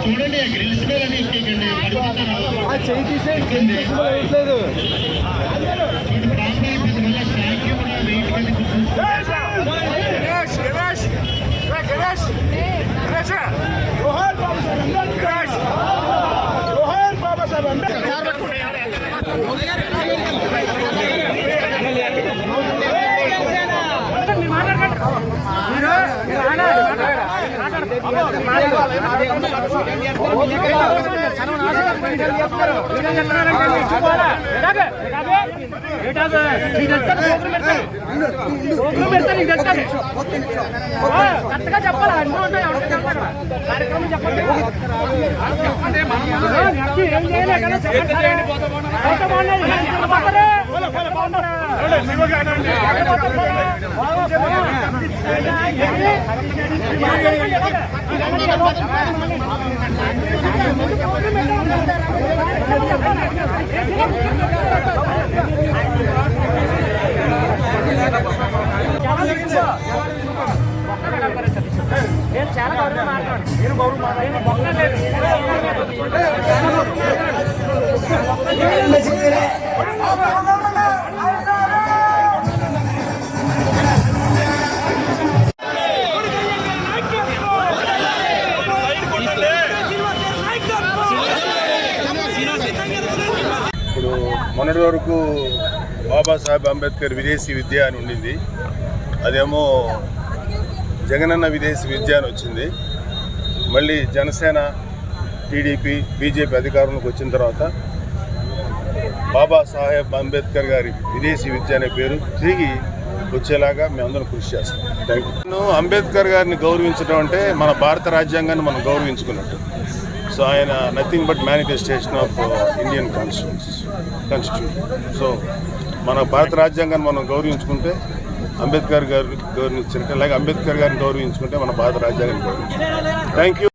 చూడండి గ్రిల్స్ మీద చేయి తీసే వేయట్లేదు. కరెక్ట్గా చెప్పాలి. కార్యక్రమం చెప్పండి. ఏం చేయలేదు నేను చాలా గౌరవం మాట్లాడు. నేను ఇప్పుడు మొన్నటి వరకు బాబాసాహెబ్ అంబేద్కర్ విదేశీ విద్య అని ఉండింది. అదేమో జగనన్న విదేశీ విద్య అని వచ్చింది. మళ్ళీ జనసేన, టీడీపీ, బీజేపీ అధికారంలోకి వచ్చిన తర్వాత బాబాసాహెబ్ అంబేద్కర్ గారి విదేశీ విద్య అనే పేరు తిరిగి వచ్చేలాగా మేమందరం కృషి చేస్తాం. Thank you. అంబేద్కర్ గారిని గౌరవించడం అంటే మన భారత రాజ్యాంగాన్ని మనం గౌరవించుకున్నట్టు. సో ఆయన nothing but manifestation of Indian constitution. So మన భారత రాజ్యాంగాన్ని మనం గౌరవించుకుంటే అంబేద్కర్ గారిని గౌరవించినట్టు, అలాగే అంబేద్కర్ గారిని గౌరవించుకుంటే మన భారత రాజ్యాంగాన్ని గౌరవించుకుంటాం. Thank you.